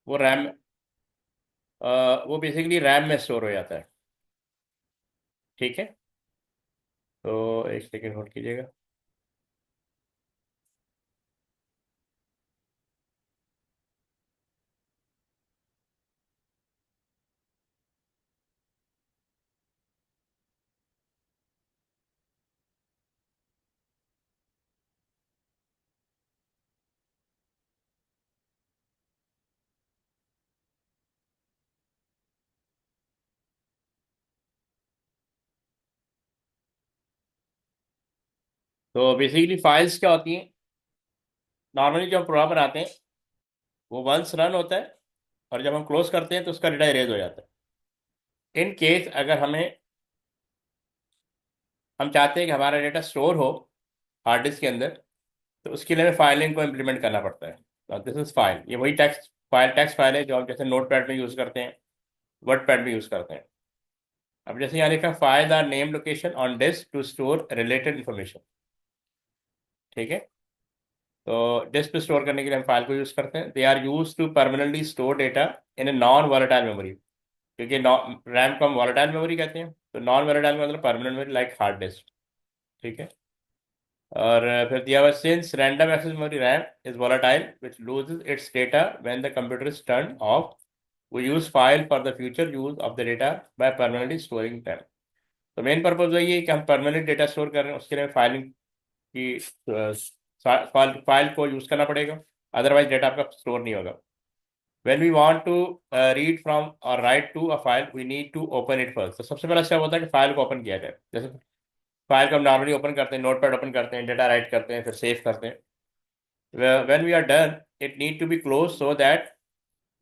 वो रैम वो basically RAM में स्टोर हो जाता है। ठीक है, तो एक सेकेंड होल्ड कीजिएगा। तो बेसिकली फाइल्स क्या होती हैं, नॉर्मली जो हम प्रोग्राम बनाते हैं वो वंस रन होता है, और जब हम क्लोज करते हैं तो उसका डेटा इरेज हो जाता है। इन केस अगर हम चाहते हैं कि हमारा डेटा स्टोर हो हार्ड डिस्क के अंदर, तो उसके लिए हमें फाइलिंग को इम्प्लीमेंट करना पड़ता है। दिस इज फाइल, ये वही टेक्स्ट फाइल है जो हम जैसे नोट पैड में यूज़ करते हैं, वर्ड पैड में यूज़ करते हैं। अब जैसे यहाँ लिखा file are name location on disk to store related information. ठीक है, तो डिस्क पे स्टोर करने के लिए हम फाइल को यूज़ करते हैं। They are use to permanently store data in a non volatile memory, क्योंकि रैम को हम वॉलेटाइल मेमोरी कहते हैं, तो नॉन वॉलेटाइल मतलब permanent memory like hard disk. ठीक है, और फिर दिया हुआ since random access memory RAM is volatile which loses its data when the computer is turn off, we use file for the future use of the data by permanently storing them। तो main purpose वही है कि हम permanent data store कर रहे हैं, उसके लिए फाइलिंग की फाइल को यूज करना पड़ेगा, अदरवाइज डेटा आपका स्टोर नहीं होगा। when we want to read from or write to a file we need to open it first। तो सबसे पहला स्टेप होता है कि फाइल को ओपन किया जाए। जैसे फाइल को हम नॉर्मली ओपन करते हैं, नोटपैड ओपन करते हैं, डेटा राइट करते हैं, फिर सेव करते हैं। when we are done it need to be closed so that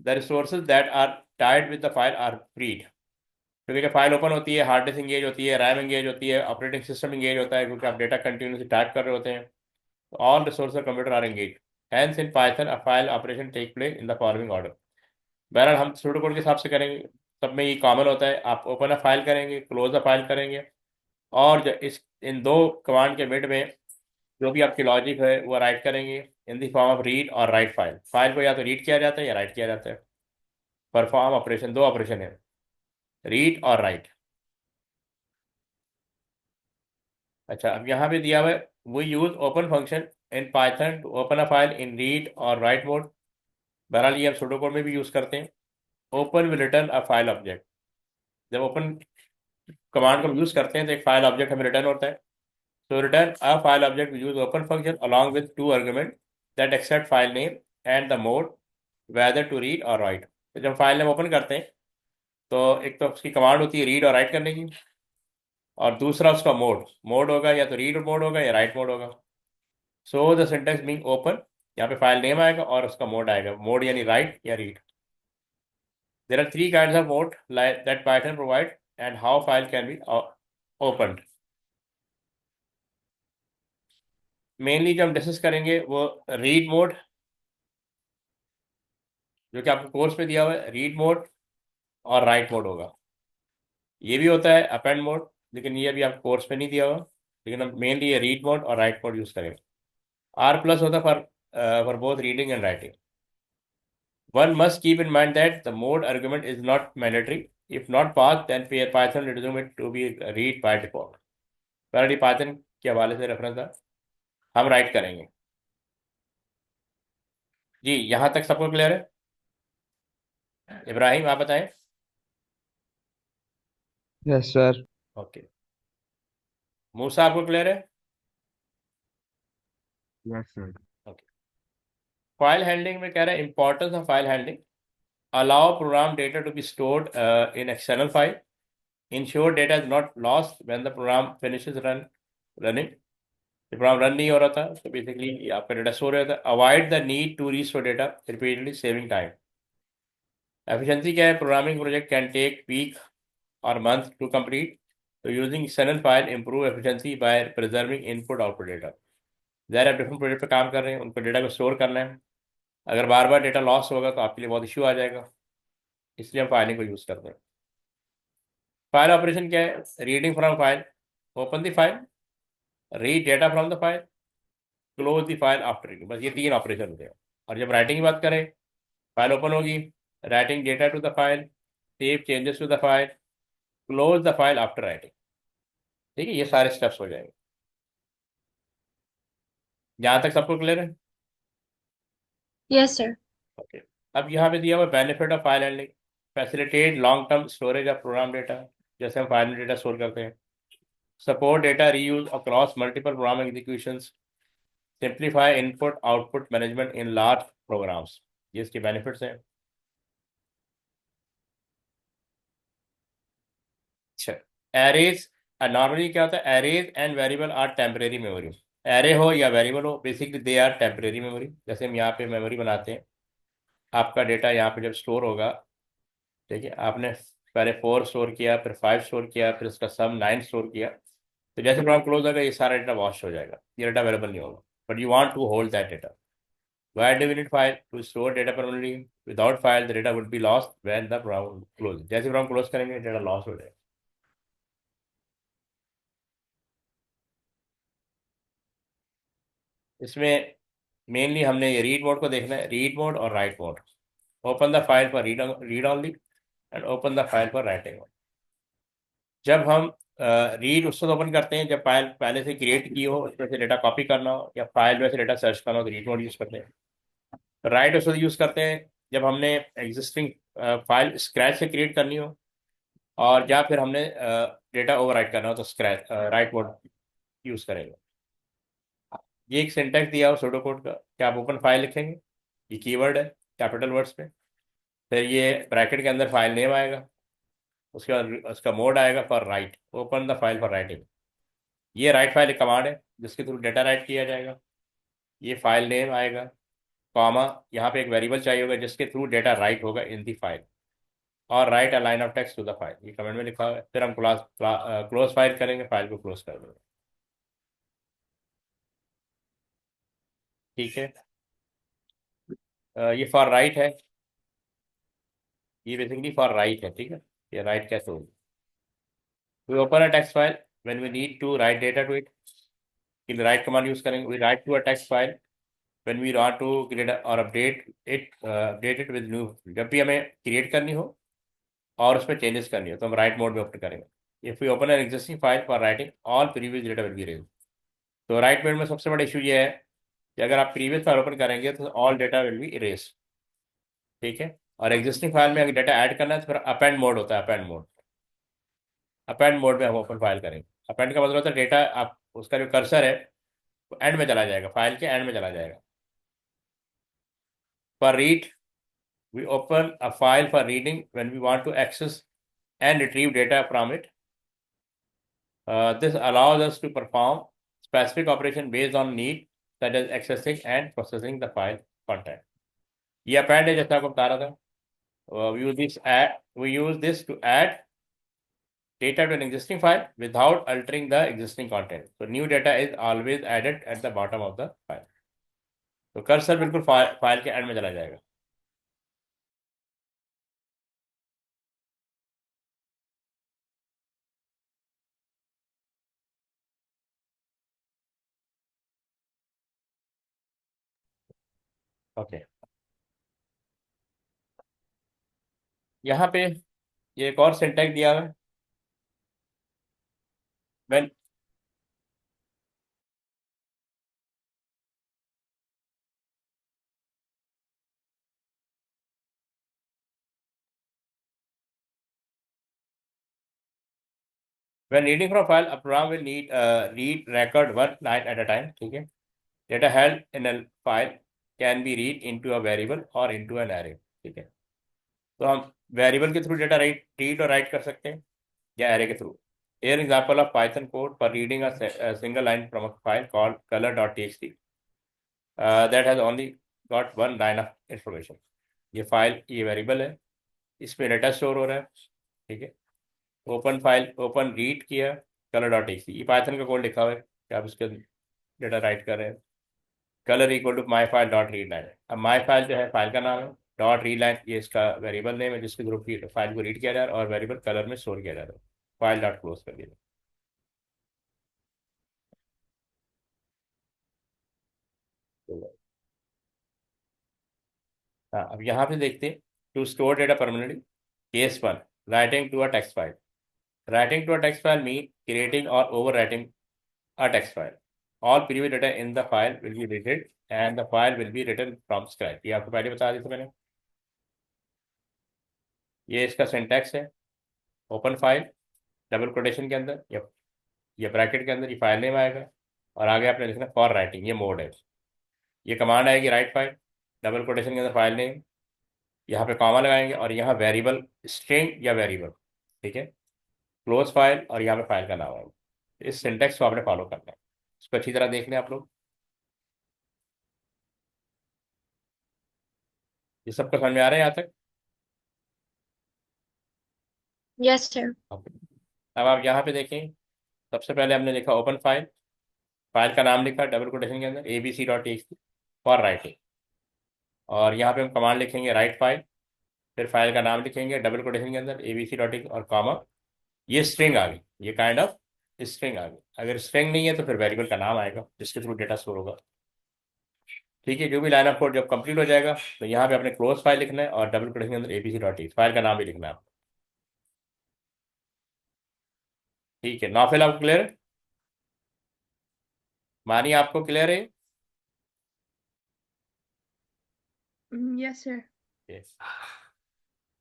the resources that are tied with the file are freed। क्योंकि जब फाइल ओपन होती है, हार्ड डिस्क इंगेज होती है, रैम इंगेज होती है, ऑपरेटिंग सिस्टम इंगेज होता है, क्योंकि आप डेटा कंटिन्यूसली टाइप कर रहे होते हैं, तो all resource of computer are engage. Hence in Python a file operation take place in the following order. बहरहाल हम सूडो कोड के हिसाब से करेंगे, सब में ये कॉमन होता है, आप ओपन अ फाइल करेंगे, क्लोज अ फाइल करेंगे, और जो इस इन दो कमांड के मिड में जो भी आपकी लॉजिक है वो राइट करेंगे in the form of read और राइट फाइल। फाइल को या तो रीड किया जाता है या राइट किया जाता है। परफॉर्म ऑपरेशन, दो ऑपरेशन है, रीड और राइट। अच्छा, अब यहाँ पे दिया हुआ है we use open function in Python to open a file in read और राइट मोड। बहरहाल ये हम सूडो कोड में भी यूज करते हैं। Open will return a file object. जब ओपन कमांड को हम यूज करते हैं तो एक फाइल ऑब्जेक्ट हमें रिटर्न होता है। तो return a file object use open function along with two argument that accept file name and the mode whether to read और राइट। तो जब फाइल नेम ओपन करते हैं तो एक तो उसकी कमांड होती है रीड और राइट करने की, और दूसरा उसका मोड मोड होगा, या तो रीड मोड होगा या राइट मोड होगा। So the syntax being open, यहाँ पे फाइल नेम आएगा और उसका मोड आएगा, मोड यानी राइट या read. There are three kind of mode that Python provide and how file can be open. Mainly जो हम डिस्कस करेंगे वो रीड मोड, जो कि आपको कोर्स में दिया हुआ है, रीड मोड और राइट मोड होगा। ये भी होता है अपेंड मोड, लेकिन ये अभी आपको कोर्स में नहीं दिया हुआ, लेकिन हम मेनली ये रीड मोड और राइट मोड यूज करेंगे। आर प्लस होता है for both reading and writing. One must keep in mind that the mode argument is not mandatory. If not passed, then Python will resume it to be read by default। पहले Python के हवाले से reference था, हम right करेंगे। जी, यहाँ तक सबको क्लियर है? इब्राहिम आप बताएं। Yes sir. ओके, मूसा आपको क्लियर है? Yes sir. Okay, file handling में कह रहा है importance of file handling. Allow program data to be stored in external file. Ensure data is not lost when the program finishes running. Program run नहीं हो रहा था तो बेसिकली आपका डेटा स्टोर हो रहा था। Avoid the need to restore data repeatedly, saving time. Efficiency क्या है, programming project can take week और मंथ टू कंप्लीट, तो using external file improve efficiency by preserving input output data. ज़ाहिर आप डिफरेंट प्रोजेक्ट पे काम कर रहे हैं, उनको डेटा को स्टोर करना है, अगर बार बार डेटा लॉस होगा तो आपके लिए बहुत इशू आ जाएगा, इसलिए हम फाइलिंग को यूज़ करते हैं। फाइल ऑपरेशन क्या है, reading from file, open the file, read data from the file, close the file after reading, बस ये तीन ऑपरेशन होते हैं। और जब राइटिंग की बात करें फाइल ओपन होगी, writing data to the file, save changes to the file, close the file after writing. ठीक है, ये सारे स्टेप्स हो जाएंगे। यहाँ तक सबको क्लियर है? Yes, sir. ओके। अब यहाँ पे दिया हुआ benefit of file handling, facilitate long term storage of program data, जैसे हम फाइल में डेटा स्टोर करते हैं। Support data reuse across multiple program executions, simplify input output management in large programs. ये इसके बेनिफिट्स हैं। अच्छा, एरेज, नॉर्मली क्या होता है, arrays and variable are temporary memory. Array हो या वेरिएबल हो, basically they are temporary memory. जैसे हम यहाँ पे मेमोरी बनाते हैं, आपका डेटा यहाँ पे जब स्टोर होगा, ठीक है, आपने पहले 4 स्टोर किया, फिर 5 स्टोर किया, फिर उसका सम 9 स्टोर किया, तो जैसे प्रोग्राम क्लोज होगा ये सारा डेटा वॉश हो जाएगा, ये डेटा अवेलेबल नहीं होगा। But you want to hold that data. Why do we need file? To store data permanently. Without file, the data would be lost when the program closes. जैसे program close करेंगे data loss हो जाएगा। इसमें mainly हमने ये read mode को देखना है, रीड मोड और write mode. Open the file for read only and open the file for writing. जब हम रीड उसको ओपन करते हैं जब फाइल पहले से क्रिएट की हो, उसमें से डेटा कॉपी करना हो या फाइल में से डेटा सर्च करना हो, तो रीड मोड यूज़ करते हैं। राइट उसको यूज़ करते हैं जब हमने एग्जिस्टिंग फाइल स्क्रैच से क्रिएट करनी हो, और या फिर हमने डेटा ओवरराइट करना हो, तो स्क्रैच राइट मोड यूज़ करेंगे। ये एक सिंटैक्स दिया हो सूडो कोड का कि आप ओपन फाइल लिखेंगे, ये कीवर्ड है कैपिटल वर्ड्स में, फिर ये ब्रैकेट के अंदर फाइल नेम आएगा, उसके बाद उसका मोड आएगा for write, open the file for writing. ये राइट फाइल एक कमांड है जिसके थ्रू डेटा राइट किया जाएगा। ये फाइल नेम आएगा, कॉमा, यहाँ पे एक वेरिएबल चाहिए होगा जिसके थ्रू डेटा राइट होगा इन दी फाइल, और write a line of text to the file, ये कमेंट में लिखा हुआ है। फिर हम क्लोज फाइल करेंगे, फाइल को क्लोज कर देंगे। ठीक है, ये फॉर राइट है, ये बेसिकली फॉर राइट है। ठीक है, ये राइट कैसे होगी? We open a text file when we need to write data to it, कि राइट कमांड यूज करेंगे। We write to a text file when we want to create और update it with new. जब भी हमें create करनी हो और उसमें चेंजेस करनी हो, तो हम राइट मोड में ओपन करेंगे। If we open an existing file for writing, all previous data will be erased. तो राइट मोड में सबसे बड़ा इशू ये है कि अगर आप प्रीवियस फाइल ओपन करेंगे तो all data will B erase. ठीक है, और एग्जिस्टिंग फाइल में अगर डेटा ऐड करना है तो फिर अपेंड मोड होता है, अपेंड मोड। अपेंड मोड में हम ओपन फाइल करेंगे। अपेंड का मतलब होता है डेटा, आप उसका जो कर्सर है वो एंड में चला जाएगा, फाइल के एंड में चला जाएगा। For read, we open a file for reading when we want to access and retrieve data from it. This allows us to perform specific operation based on need, such as accessing and processing the file content. ये append है जैसा आपको बता रहा था। We use this to add data to an existing file without altering the existing content. So new data is always added at the bottom of the file. तो cursor बिल्कुल file के एंड में चला जाएगा। ओके, यहाँ पे ये एक और सिंटैक्स दिया हुआ है। when when reading from file, a program will need read record one line at a time. ठीक है, data held in a file can be read into a variable or into an array। ठीक है, तो हम variable के through data read और right कर सकते हैं या एरे के through. Here example of Python code for reading a single line from a file called color.txt that has only got one line of information। ये फाइल, ये variable है, इसमें डेटा स्टोर हो रहा है। ठीक है, ओपन फाइल, ओपन रीड किया कलर डॉट टेक्स्ट, ये पाइथन का कोड लिखा हुआ है कि आप इसके डेटा राइट कर रहे हैं। Colour equal to my file dot read line. अब माई फाइल जो है फाइल का नाम है, डॉट रीड लाइन ये इसका वेरिएबल नेम है जिसके थ्रू फाइल को रीड किया जा रहा है, और वेरिएबल कलर में स्टोर किया जा रहा है। फाइल डॉट क्लोज कर दिया। तो हाँ, अब यहाँ पे देखते हैं, to store data permanently. Case one, writing to a text file. Writing to a text file mean creating और over writing a text file. All previous data in the file will be deleted and the file will be written from scratch. ये आपको पहले बता दिया था मैंने। ये इसका सिंटैक्स है। ओपन फाइल, डबल कोटेशन के अंदर या ब्रैकेट के अंदर ये फाइल नेम आएगा, और आगे आपने लिखना फॉर राइटिंग, ये मोड है। ये कमांड आएगी राइट फाइल, डबल कोटेशन के अंदर फाइल नेम, यहाँ पे कॉमा लगाएंगे और यहाँ वेरिएबल स्ट्रिंग या वेरिएबल, ठीक है, क्लोज फाइल, और यहाँ पे फाइल का नाम आएगा। इस सिंटैक्स को आपने फॉलो करना है। इसको अच्छी तरह देख लें आप लोग। ये सबको समझ में आ रहा है यहाँ तक? Yes, sir. अब आप यहाँ पे देखें, सबसे पहले हमने लिखा ओपन फाइल, फाइल का नाम लिखा डबल कोटेशन के अंदर abc.txt फॉर राइटिंग, और यहाँ पे हम कमांड लिखेंगे राइट फाइल, फिर फाइल का नाम लिखेंगे डबल कोटेशन के अंदर abc.txt और कॉमा। ये स्ट्रिंग आ गई, ये काइंड ऑफ स्ट्रिंग आ गई। अगर स्ट्रिंग नहीं है तो फिर वेरिएबल का नाम आएगा जिसके थ्रू डेटा स्टोर होगा। ठीक है, जो भी लाइन ऑफ कोड जब कंप्लीट हो जाएगा तो यहाँ पे अपने क्लोज फाइल लिखना है और डबल कोटेशन के अंदर abc.txt फाइल का नाम भी लिखना है आपको। ठीक है, नाफिल आपको क्लियर है? मानी आपको क्लियर है? Yes, sir. Yes.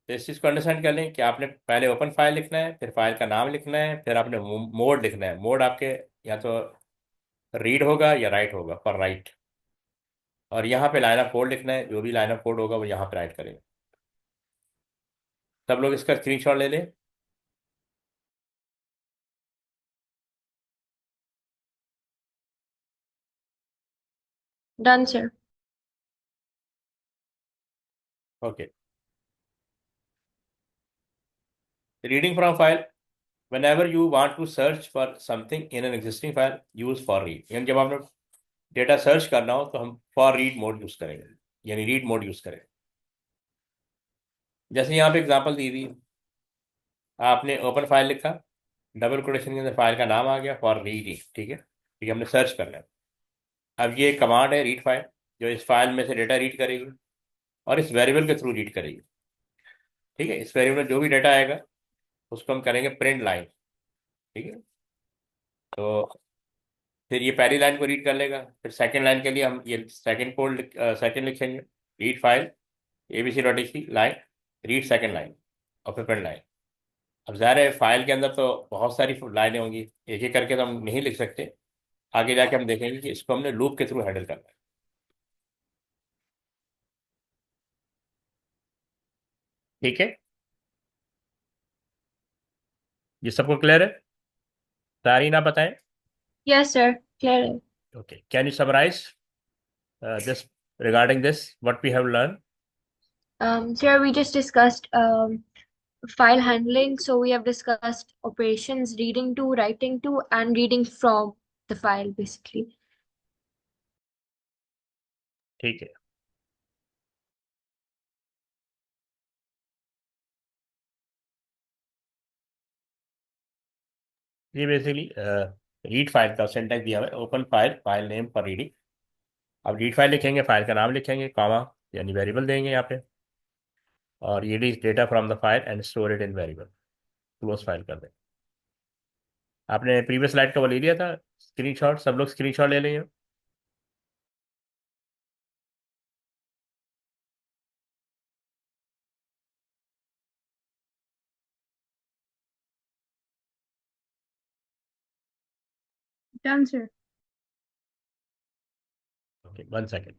तो इस चीज़ को अंडरस्टैंड कर लें कि आपने पहले ओपन फाइल लिखना है, फिर फाइल का नाम लिखना है, फिर आपने मोड लिखना है। मोड आपके या तो रीड होगा या राइट होगा, फॉर राइट। और यहाँ पे लाइन ऑफ कोड लिखना है, जो भी लाइन ऑफ कोड होगा वो यहाँ पे राइट करेंगे। सब लोग इसका स्क्रीनशॉट ले लें। Done, sir. Okay, reading from file, whenever you want to search for something in an existing file, use for read। यानी जब आपने डेटा सर्च करना हो तो हम फॉर रीड मोड यूज़ करेंगे, यानी रीड मोड यूज़ करें। जैसे यहाँ पे एग्जांपल दी हुई, आपने ओपन फाइल लिखा, डबल कोटेशन के अंदर फाइल का नाम आ गया फॉर रीडिंग, ठीक है, ठीक है, हमने सर्च करना है। अब ये कमांड है रीड फाइल, जो इस फाइल में से डेटा रीड करेगी और इस वेरिएबल के थ्रू रीड करेगी। ठीक है, इस वेरिएबल में जो भी डेटा आएगा उसको हम करेंगे प्रिंट लाइन। ठीक है, तो फिर ये पहली लाइन को रीड कर लेगा, फिर सेकंड लाइन के लिए हम ये सेकंड कोड सेकंड लिखेंगे, read file abc.txt line, read second line, और फिर प्रिंट लाइन। अब ज़ाहिर है फाइल के अंदर तो बहुत सारी लाइनें होंगी, एक एक करके तो हम नहीं लिख सकते। आगे जाके हम देखेंगे कि इसको हमने लूप के थ्रू हैंडल करना है। ठीक है, ये सबको क्लियर है? सारी ना बताएं। Yes, sir. Clear. Okay, can you summarise this regarding this what we have learned? Sir, we just discussed file handling. So we have discussed operations, reading to, writing to, and reading from the file, basically. ठीक है, ये basically read file का syntax दिया हुआ है, open file, file name for reading. अब read file लिखेंगे, file का नाम लिखेंगे, कॉमा यानी वेरिएबल देंगे यहाँ पे, और ये data from the file and store it in variable, close file कर दें। आपने प्रीवियस स्लाइड का वो ले लिया था स्क्रीनशॉट? सब लोग स्क्रीनशॉट ले लेंगे। Done, sir. Okay, 1 second.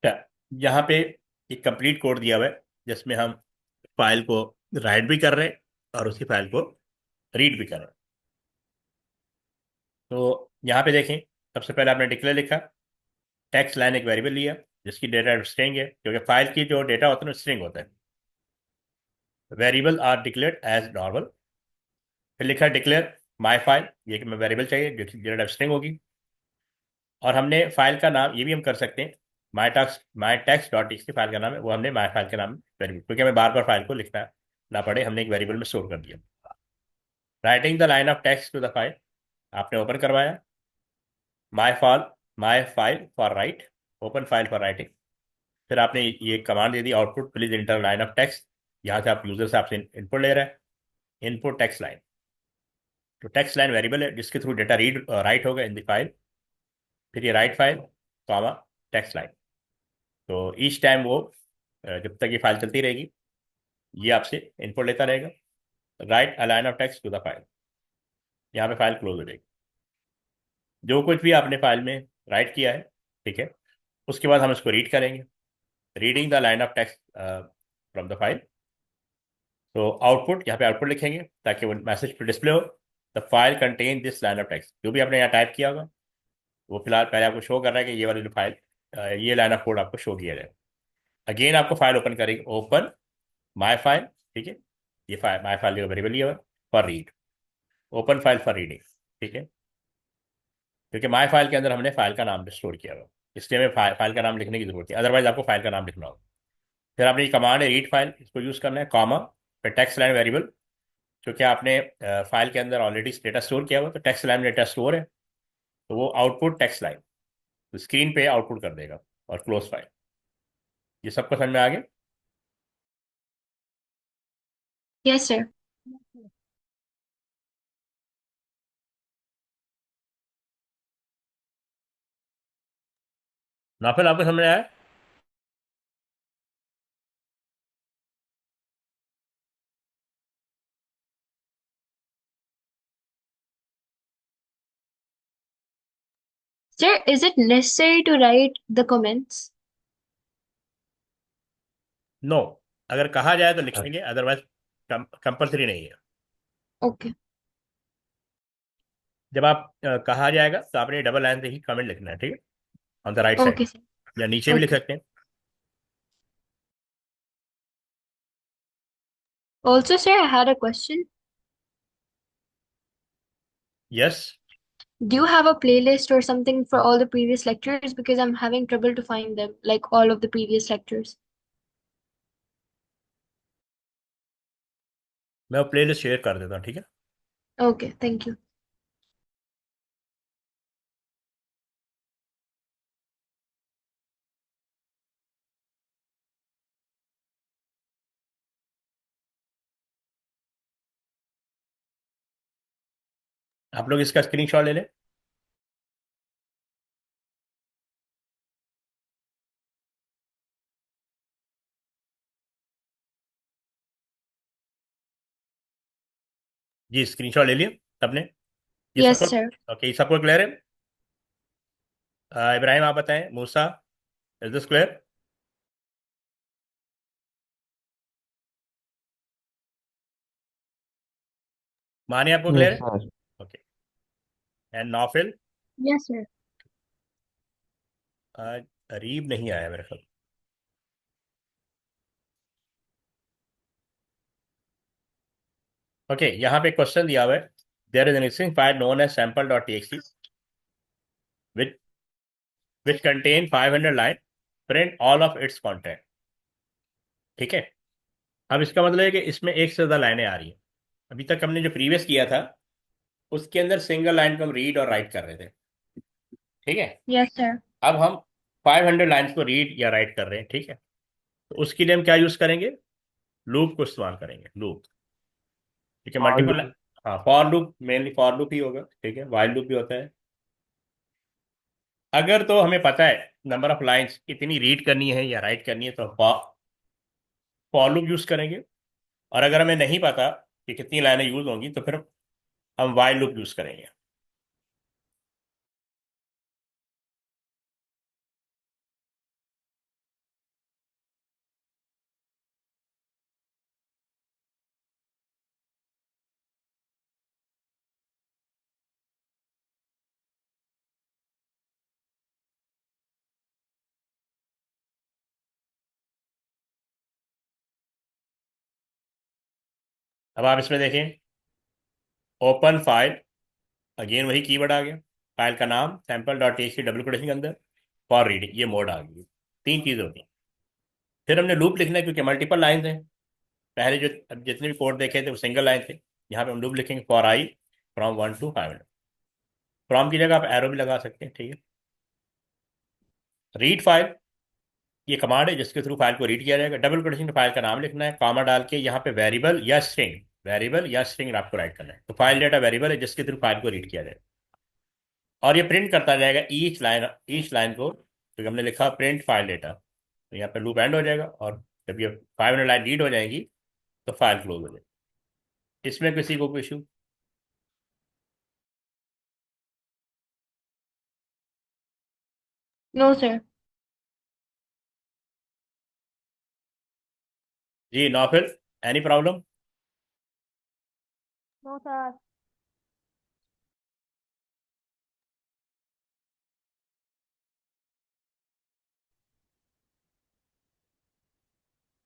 अच्छा, यहाँ पे एक कंप्लीट कोड दिया हुआ है जिसमें हम फाइल को राइट भी कर रहे हैं और उसी फाइल को रीड भी कर रहे हैं। तो यहाँ पे देखें, सबसे पहले आपने डिक्लेयर लिखा, टेक्स्ट लाइन एक वेरिएबल लिया जिसकी डेटा स्ट्रिंग है, क्योंकि फाइल की जो डेटा होता है ना स्ट्रिंग होता है। Variable are declared as normal. फिर लिखा डिक्लेयर माई फाइल, ये कि मैं वेरिएबल चाहिए जो कि डेटा स्ट्रिंग होगी। और हमने फाइल का नाम ये भी हम कर सकते हैं, माई टेक्स्ट डॉट टी फाइल का नाम है, वो हमने माई फाइल के नाम वेरिएबल, क्योंकि हमें बार बार फाइल को लिखना ना पड़े, हमने एक वेरिएबल में स्टोर कर दिया। Writing the line of text to the file, आपने ओपन करवाया। My file my file for write, open file for writing. फिर आपने ये कमांड दे दी, output please enter line of text. यहाँ से आप यूजर से आपसे इनपुट ले रहे हैं, इनपुट टेक्स्ट लाइन। तो टेक्स्ट लाइन वेरिएबल है जिसके थ्रू डेटा रीड राइट होगा इन द फाइल। फिर ये write file comma text line. तो ईच टाइम वो जब तक ये फाइल चलती रहेगी ये आपसे इनपुट लेता रहेगा। Write a line of text to the file, यहाँ पे फाइल क्लोज हो जाएगी। जो कुछ भी आपने फाइल में राइट किया है, ठीक है, उसके बाद हम इसको रीड करेंगे, reading the line of text from the file. तो आउटपुट, यहाँ पे आउटपुट लिखेंगे ताकि वो मैसेज पे डिस्प्ले हो। The file contain this line of text, जो भी आपने यहाँ टाइप किया होगा वो फिलहाल पहले आपको शो कर रहा है कि ये वाली जो फाइल, ये लाइन ऑफ कोड आपको शो किया जाए। अगेन आपको फाइल ओपन करेगी, ओपन माई फाइल, ठीक है, ये फाइल माई फाइल वेरिएबल लिया हुआ for read, open file for reading, ठीक है, क्योंकि माई फाइल के अंदर हमने फाइल का नाम स्टोर किया हुआ, इसलिए हमें फाइल का नाम लिखने की जरूरत है, अदरवाइज आपको फाइल का नाम लिखना होगा। फिर आपने ये कमांड है रीड फाइल, इसको यूज़ करना है, कॉमा फिर टेक्स्ट लाइन वेरिएबल, क्योंकि आपने फाइल के अंदर ऑलरेडी डेटा स्टोर किया हुआ तो टेक्स्ट लाइन में डेटा स्टोर है, तो वो आउटपुट टेक्स्ट लाइन तो स्क्रीन पे आउटपुट कर देगा, और क्लोज फाइल। ये सबको समझ में आ गया? Yes, sir. ना फिर आपको समझ में आया? Sir, is it necessary to write the comments? No, अगर कहा जाए तो लिख लेंगे, अदरवाइज कंपलसरी नहीं है। Okay. जब आप कहा जाएगा तो आपने डबल लाइन से ही कमेंट लिखना है, ठीक है, on the right side, Okay, sir. या नीचे भी लिख Okay. सकते हैं। Also, sir, I had a question. Yes, Do you have a playlist or something for all the previous lectures? Because I'm having trouble to find them, like all of the previous lectures. मैं वो playlist share कर देता हूँ, ठीक है। Okay, thank you. आप लोग इसका स्क्रीनशॉट ले लें। जी, स्क्रीनशॉट ले लिया सबने? ये Yes, सबको, sir. ओके, सबको क्लियर है? इब्राहिम आप बताएं, मूसा, इज दिस क्लियर? मानी आपको क्लियर Yes, है? sir. Okay, and Naufil? Yes, sir. Areeb नहीं आया मेरे ख्याल। ओके, यहाँ पे क्वेश्चन दिया हुआ है, there is an existing file known as sample dot T X T which which contain 500 line, print all of its content, ठीक है। अब इसका मतलब है कि इसमें एक से ज़्यादा लाइनें आ रही हैं। अभी तक हमने जो प्रीवियस किया था उसके अंदर सिंगल लाइन को हम रीड और राइट कर रहे थे, ठीक है। Yes, sir. अब हम 500 लाइन्स को रीड या राइट कर रहे हैं, ठीक है, तो उसके लिए हम क्या यूज़ करेंगे? लूप को इस्तेमाल करेंगे, लूप, ठीक है, All मल्टीपल। हाँ, for loop, mainly for loop ही होगा, ठीक है, वाइल लूप भी होता है। अगर तो हमें पता है नंबर ऑफ लाइंस कितनी रीड करनी है या राइट करनी है तो फॉर लूप यूज़ करेंगे, और अगर हमें नहीं पता कि कितनी लाइनें यूज़ होंगी तो फिर हम वाइल लूप यूज़ करेंगे। अब आप इसमें देखें, ओपन फाइल, अगेन वही कीवर्ड आ गया, फाइल का नाम sample dot TXT double quotation के अंदर, फॉर रीडिंग, ये मोड आ गई। तीन चीज़ होती हैं। फिर हमने लूप लिखना है क्योंकि मल्टीपल लाइन है। पहले जो जितने भी कोड देखे थे वो सिंगल लाइन थे, यहाँ पे हम लूप लिखेंगे for I from 1 to 500। From की जगह आप एरो भी लगा सकते हैं, ठीक है। रीड फाइल, ये कमांड है जिसके थ्रू फाइल को रीड किया जाएगा। डबल कोटेशन में फाइल का नाम लिखना है, कॉमा डाल के यहाँ पे वेरिएबल या स्ट्रिंग आपको राइट करना है। तो फाइल डेटा वेरिएबल है जिसके थ्रू फाइल को रीड किया जाएगा, और ये प्रिंट करता जाएगा ईच लाइन को। तो हमने लिखा प्रिंट फाइल डेटा, तो यहाँ पे लूप एंड हो जाएगा, और जब ये 500 लाइन रीड हो जाएगी तो फाइल क्लोज हो जाएगी। इसमें किसी को कोई इशू? No, sir. जी Naufil, any problem? No, sir.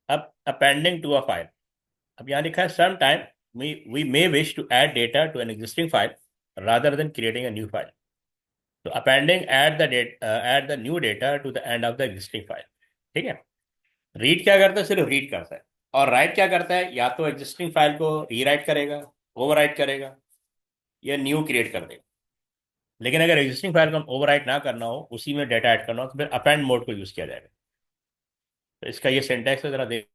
अब अपेंडिंग टू अ फाइल, अब यहाँ लिखा है some time we may wish to add data to an existing file rather than creating a new file. तो appending add the new data to the end of the existing file, ठीक है। Read क्या करता है? सिर्फ read करता है। और राइट क्या करता है? या तो एग्जिस्टिंग फाइल को रीराइट करेगा, ओवरराइट करेगा, या न्यू क्रिएट कर देगा। लेकिन अगर एग्जिस्टिंग फाइल को हम ओवरराइट ना करना हो, उसी में डेटा ऐड करना हो, तो फिर अपेंड मोड को यूज किया जाएगा। तो इसका ये सिंटैक्स है, जरा देख।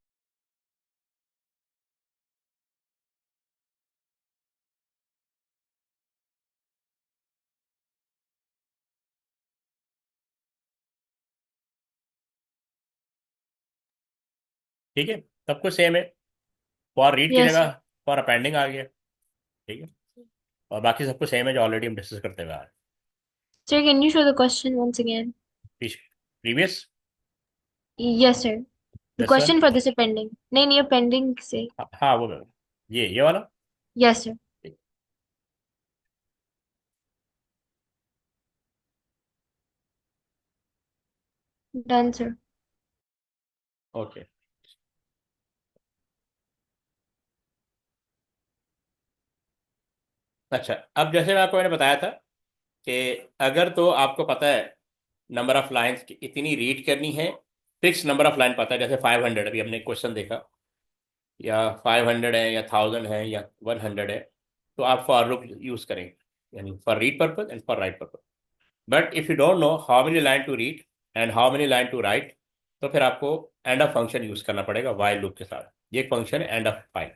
ठीक है, सब कुछ सेम है। फॉर रीड की Yes, जगह sir. फॉर अपेंडिंग आ गया, ठीक है। और बाकी सब कुछ सेम है जो ऑलरेडी हम डिस्कस करते हुए आ रहे Sir, can you show the question once again? हैं। Previous, Yes, sir. The this one, question for this is pending. नहीं pending से. हाँ वो ये वाला। Yes, sir. Done, sir. Okay, अच्छा। अब जैसे मैं आपको मैंने बताया था कि अगर तो आपको पता है नंबर ऑफ लाइंस की इतनी रीड करनी है, फिक्स नंबर ऑफ लाइन पता है, जैसे 500 अभी हमने क्वेश्चन देखा, या 500 है या 1000 है या 100 है, तो आप फॉर लूप यूज करेंगे, यानी for read purpose and for write purpose. But if you don't know how many line to read and how many line to write, तो फिर आपको एंड ऑफ फंक्शन यूज करना पड़ेगा वाइल लूप के साथ। ये एक फंक्शन है end of file.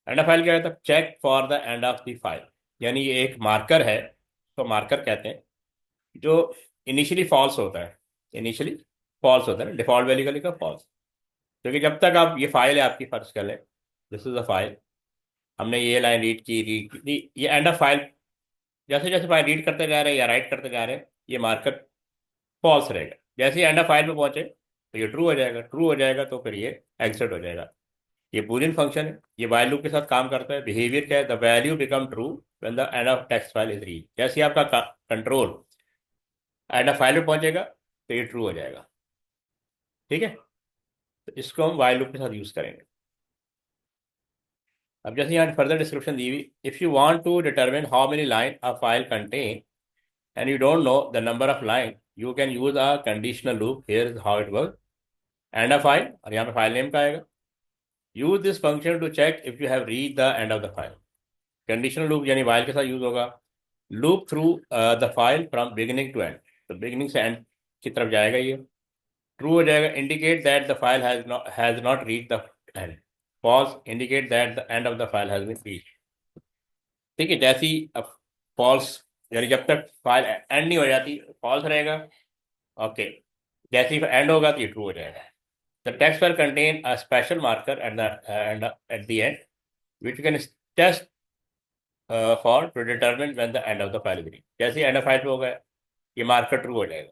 End of file क्या कहता है? Check for the end of the file, यानी ये एक मार्कर है, तो मार्कर कहते हैं, जो इनिशियली फॉल्स होता है। इनिशियली फॉल्स होता है ना, डिफॉल्ट वैल्यू का लिखा फॉल्स। क्योंकि जब तक आप, ये फाइल है आपकी, फर्ज कर लें दिस इज अ फाइल, हमने ये लाइन रीड की, ये एंड ऑफ फाइल। जैसे जैसे फाइल रीड करते जा रहे हैं या राइट करते जा रहे हैं, ये मार्कर फॉल्स रहेगा। जैसे ही एंड ऑफ फाइल पे पहुंचे तो ये ट्रू हो जाएगा, तो फिर ये एग्जिट हो जाएगा। ये बूलियन फंक्शन है, ये वाइल लूप के साथ काम करता है। बिहेवियर क्या है? The value become true when the end of text file is read. जैसे ही आपका कंट्रोल एंड ऑफ फाइल पे पहुंचेगा तो ये ट्रू हो जाएगा, ठीक है। तो इसको हम वाइल लूप के साथ यूज करेंगे। अब जैसे यहाँ फर्दर डिस्क्रिप्शन दी हुई, if you want to determine how many line a file contain and you don't know the number of line, you can use a conditional loop. Here is how it work. End of file, और यहाँ पे file name का आएगा। Use this function to check if you have read the end of the file. Conditional loop यानी while के साथ use होगा। Loop through the file from beginning to end, तो बिगिनिंग से एंड की तरफ जाएगा ये। ट्रू हो जाएगा, indicate that the file has not reach the end. False, indicate that the end of the file has been reached. ठीक है, जैसी अब फॉल्स, यानी जब तक फाइल एंड नहीं हो जाती फॉल्स रहेगा। ओके, जैसे ही एंड होगा तो ये ट्रू हो जाएगा। The text file contain a special marker at the end which can test for to determine when the end of the file is reached। जैसे एंड ऑफ फाइल पे होगा ये मार्कर ट्रू हो जाएगा।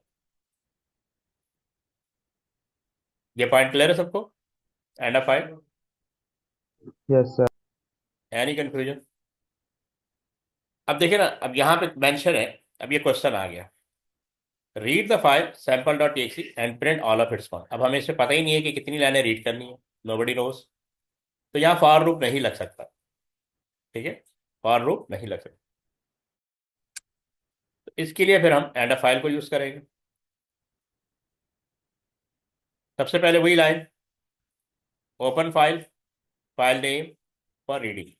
ये पॉइंट क्लियर है सबको? And of file, Yes, sir. Any confusion? अब देखिए ना, अब यहाँ पे मेंशन है, अब ये क्वेश्चन आ गया, read the file sample dot TXT and print all of it's form. अब हमें इसमें पता ही नहीं है कि कितनी लाइनें रीड करनी है, नोबडी नोस। तो यहाँ फॉर लूप नहीं लग सकता, ठीक है, फॉर लूप नहीं लग सकता। तो इसके लिए फिर हम एंड ऑफ फाइल को यूज करेंगे। सबसे पहले वही line, open file, file name for reading.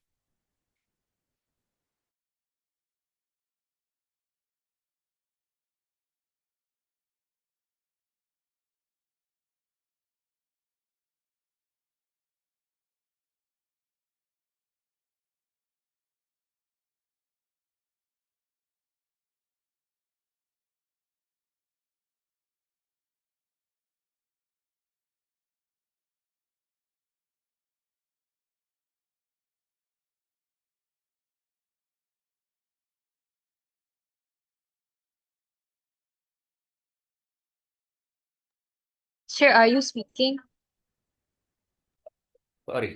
Sir, are you speaking? Sorry.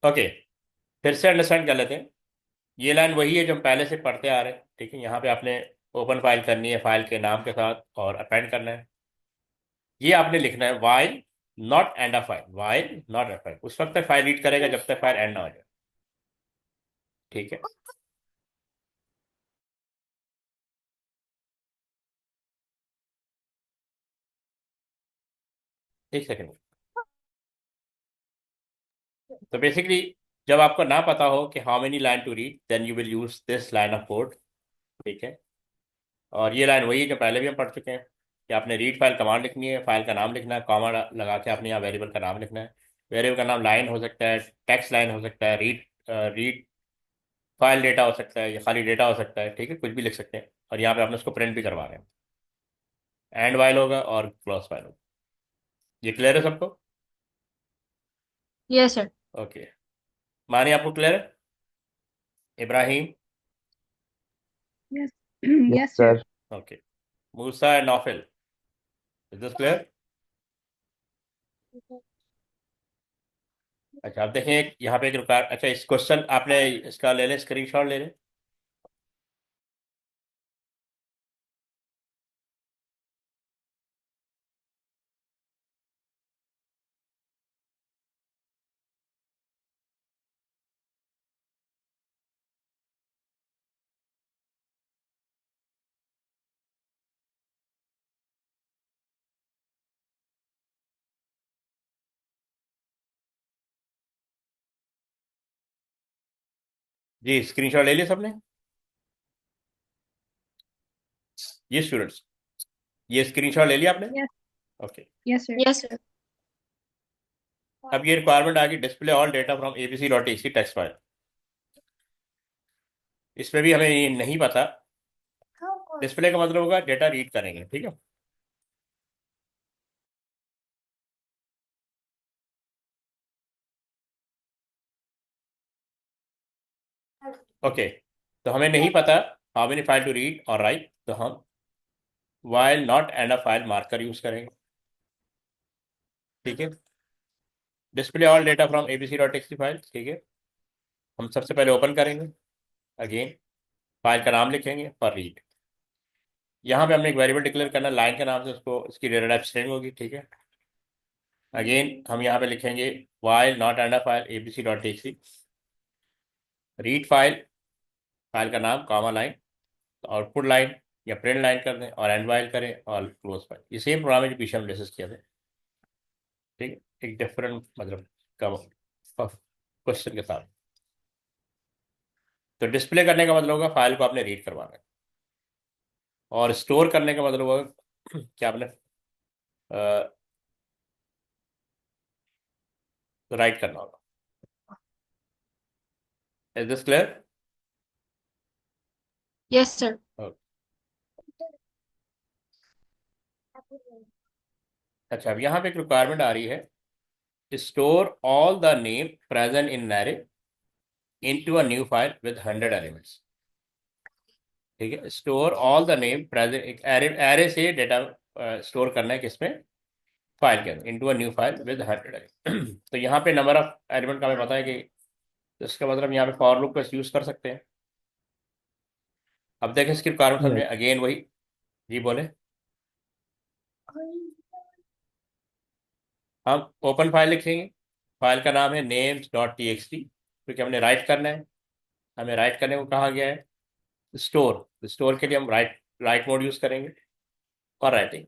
Okay, फिर से अंडरस्टैंड कर लेते हैं। ये लाइन वही है जो हम पहले से पढ़ते आ रहे हैं, ठीक है। यहाँ पे आपने ओपन फाइल करनी है फाइल के नाम के साथ और अपेंड करना है। ये आपने लिखना है while not end a file, while not and file. उस वक्त तक फाइल रीड करेगा जब तक फाइल एंड ना हो जाए, ठीक है। एक सेकेंड। तो बेसिकली जब आपको ना पता हो कि how many line to read, then you will use this line of code, ठीक है। और ये लाइन वही है जो पहले भी हम पढ़ चुके हैं कि आपने रीड फाइल कमांड लिखनी है, फाइल का नाम लिखना है, कॉमा लगा के आपने यहाँ वेरिएबल का नाम लिखना है। वेरिएबल का नाम लाइन हो सकता है, टेक्स्ट लाइन हो सकता है, रीड फाइल डेटा हो सकता है, या खाली डेटा हो सकता है, ठीक है, कुछ भी लिख सकते हैं। और यहाँ पे आपने उसको प्रिंट भी करवा रहे हैं। एंड वाइल होगा और क्लोज फाइल होगा। ये क्लियर है सबको? Yes, sir. ओके, मानी आपको क्लियर है? Ibrahim? Yes. Yes, Yes, sir. sir. Okay, Musa and Naufil, is this clear? अच्छा, आप देखें यहाँ पे एक रिकॉर्ड, अच्छा इस क्वेश्चन आपने इसका ले लें, स्क्रीनशॉट ले लें। जी, स्क्रीनशॉट ले लिया सबने? ये स्टूडेंट्स, ये स्क्रीनशॉट ले लिया आपने? Yes. Okay. Yes, sir. Yes, sir. अब ये रिक्वायरमेंट आ गई, display all data from abc.txt text file. इसमें भी हमें ये नहीं पता, डिस्प्ले का मतलब होगा डेटा रीड करेंगे, ठीक है। ओके, तो हमें नहीं पता how many file to read और राइट, तो हम while not end a file marker use करेंगे, ठीक है। Display all data from abc.txt file, ठीक है। हम सबसे पहले ओपन करेंगे, अगेन फाइल का नाम लिखेंगे फॉर रीड। यहाँ पे हमने एक वेरिएबल डिक्लेयर करना है लाइन के नाम से, उसको इसकी डेटा टाइप स्ट्रिंग होगी, ठीक है। अगेन हम यहाँ पे लिखेंगे while not end a file abc.txt read file, file का नाम कॉमा लाइन, आउटपुट लाइन या प्रिंट लाइन कर दें, और एंड वाइल करें और क्लोज फाइल। ये सेम प्रोग्राम है जो पीछे हम डिस्कस किया था, ठीक है, एक डिफरेंट मतलब क्वेश्चन के साथ। तो डिस्प्ले करने का मतलब होगा फाइल को आपने रीड करवाना है, और स्टोर करने का मतलब होगा कि आपने राइट करना होगा। Is this clear? Yes, sir. अच्छा, अब यहाँ पे एक रिक्वायरमेंट आ रही है, store all the name present in array into a new file with 100 elements, ठीक है। Store all the name present, एक एरे से डेटा स्टोर करना है किसमें, फाइल के अंदर, into a new file with 100। तो यहाँ पे नंबर ऑफ एलिमेंट का हमें पता है कि, तो इसका मतलब यहाँ पे फॉर लूप का यूज कर सकते हैं। अब देखें इसकी रिक्वायरमेंट Yes. समझे, अगेन वही। जी बोले। हम ओपन फाइल लिखेंगे, फाइल का नाम है names dot T X T, क्योंकि हमने राइट करना है। हमें राइट करने को कहा गया है। स्टोर, स्टोर के लिए हम राइट राइट मोड यूज करेंगे और writing.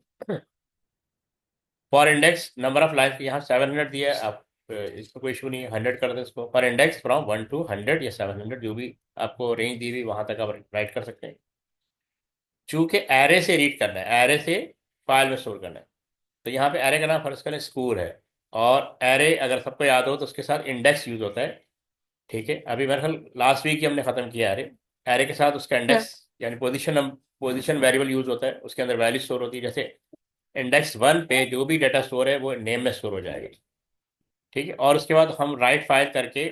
For index number of lines, यहाँ 700 दिया है, आप इसको कोई इशू नहीं है, 100 कर दें इसको। फॉर इंडेक्स फ्रॉम 1 to 100 या 700, जो भी आपको रेंज दी हुई वहां तक आप राइट कर सकते हैं। चूंकि एरे से रीड करना है, एरे से फाइल में स्टोर करना है, तो यहाँ पे एरे का नाम फर्ज करें स्कूल है, और एरे अगर सबको याद हो तो उसके साथ इंडेक्स यूज होता है। ठीक है, अभी मेरे ख्याल लास्ट वीक ही हमने खत्म किया एरे। एरे के साथ उसका Sure. इंडेक्स यानी पोजीशन वेरिएबल यूज होता है, उसके अंदर वैल्यू स्टोर होती है। जैसे इंडेक्स 1 पे जो भी डाटा स्टोर है वो नेम में स्टोर हो जाएगा। ठीक है, और उसके बाद हम राइट फाइल करके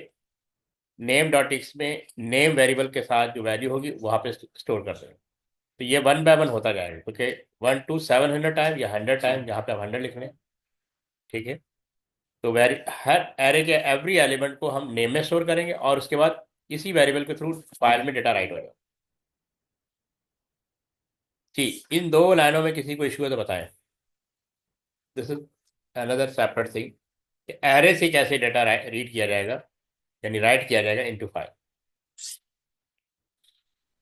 नेम डॉट एक्स में नेम वेरिएबल के साथ जो वैल्यू होगी वहां पे स्टोर कर देंगे। तो ये 1 बाय 1 होता जाएगा, क्योंकि 1 to 700 टाइम या 100 टाइम, यहाँ पे आप 100 लिख लें। ठीक है, तो हर एरे के एवरी एलिमेंट को हम नेम में स्टोर करेंगे, और उसके बाद इसी वेरिएबल के थ्रू फाइल में डेटा राइट होगा। ठीक, इन दो लाइनों में किसी को इशू है तो बताएं। This is another separate thing, array से कैसे डेटा रीड किया जाएगा, यानी राइट किया जाएगा into file.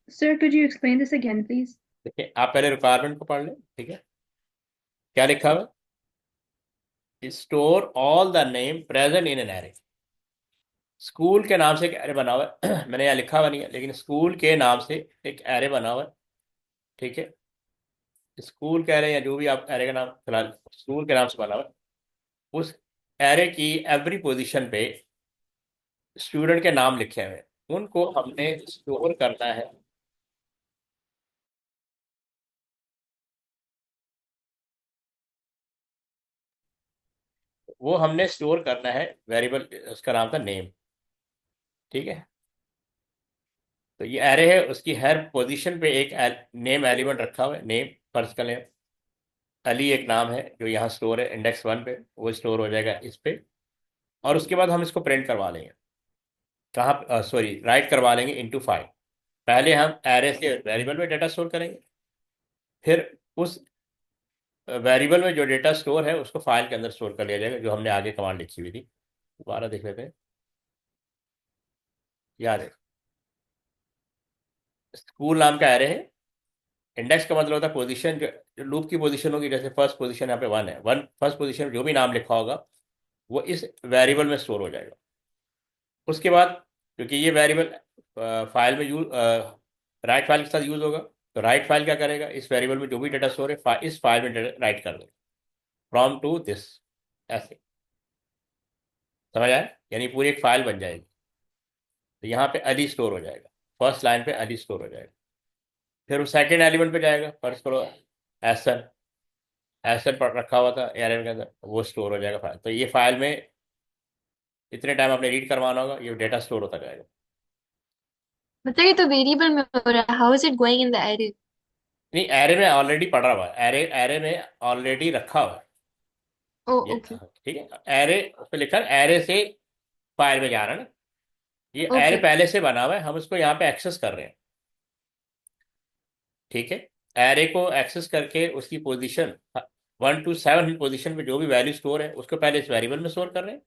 Sir, could you explain this again, please? देखिए, आप पहले रिक्वायरमेंट को पढ़ लें। ठीक है, क्या लिखा हुआ है? Store all the name present in an array. School के नाम से एक एरे बना हुआ है मैंने यहाँ लिखा हुआ नहीं है, लेकिन स्कूल के नाम से एक एरे बना हुआ है। ठीक है, स्कूल कह रहे हैं या जो भी आप एरे का नाम फिलहाल स्कूल के नाम से बना हुआ है, उस एरे की एवरी पोजीशन पे स्टूडेंट के नाम लिखे हुए हैं, उनको हमने स्टोर करना है। वो हमने स्टोर करना है वेरिएबल, उसका नाम था नेम। ठीक है, तो ये एरे है, उसकी हर पोजीशन पे एक नेम एलिमेंट रखा हुआ है। नेम फर्ज कर लें, अली एक नाम है जो यहाँ स्टोर है इंडेक्स 1 पे, वो स्टोर हो जाएगा इस पे। और उसके बाद हम इसको प्रिंट करवा लेंगे, कहाँ, सॉरी, राइट करवा लेंगे इनटू फाइल। पहले हम एरे से वेरिएबल में डेटा स्टोर करेंगे, फिर उस वेरिएबल में जो डेटा स्टोर है उसको फाइल के अंदर स्टोर कर लिया जाएगा, जो हमने आगे कमांड लिखी हुई थी। दोबारा देख लेते हैं, याद है, स्कूल नाम का एरे है। इंडेक्स का मतलब होता है पोजीशन, जो लूप की पोजीशन होगी। जैसे फर्स्ट पोजीशन यहाँ पे 1 है, 1 फर्स्ट पोजीशन जो भी नाम लिखा होगा वो इस वेरिएबल में स्टोर हो जाएगा। उसके बाद क्योंकि ये वेरिएबल फाइल में यूज राइट फाइल के साथ यूज होगा, तो राइट फाइल क्या करेगा, इस वेरिएबल में जो भी डेटा स्टोर है इस फाइल में राइट कर देगा, फ्रॉम टू दिस, ऐसे। समझ आया, यानी पूरी एक फाइल बन जाएगी। तो यहाँ पे अली स्टोर हो जाएगा, फर्स्ट लाइन पे अली स्टोर हो जाएगा। फिर वो सेकेंड एलिमेंट पे जाएगा, फर्स्ट करो एसन, एसन पर रखा हुआ था एरर के अंदर, वो स्टोर हो जाएगा फाइल। तो ये फाइल में इतने टाइम आपने रीड करवाना होगा, ये डेटा स्टोर होता जाएगा। मतलब ये तो वेरिएबल में हो रहा है, how is it going in the array? नहीं, एरे में ऑलरेडी पड़ा हुआ है, एरे एरे में ऑलरेडी रखा हुआ है ओ ये। ओके ठीक है, एरे उस पर लिखा है, एरे से फाइल में जा रहा है ना। ये एरे ओके। पहले से बना हुआ है, हम उसको यहाँ पे एक्सेस कर रहे हैं। ठीक है, एरे को एक्सेस करके उसकी पोजीशन 1 to 7 पोजीशन पे जो भी वैल्यू स्टोर है उसको पहले इस वेरिएबल में स्टोर कर रहे हैं,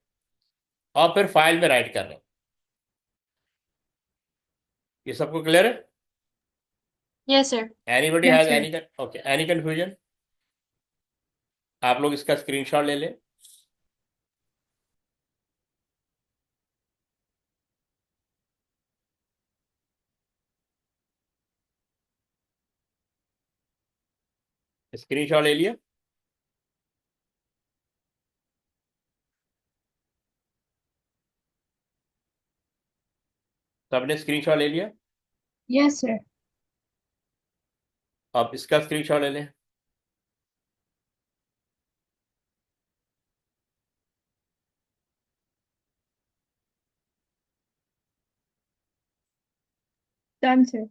और फिर फाइल में राइट कर रहे हैं। ये सबको क्लियर है? Yes sir. Anybody Yes, has sir. Any, okay, any confusion? आप लोग इसका स्क्रीनशॉट ले लें। स्क्रीनशॉट ले लिया? सबने स्क्रीनशॉट ले लिया? Yes, sir. अब इसका स्क्रीनशॉट ले लें। Done, sir.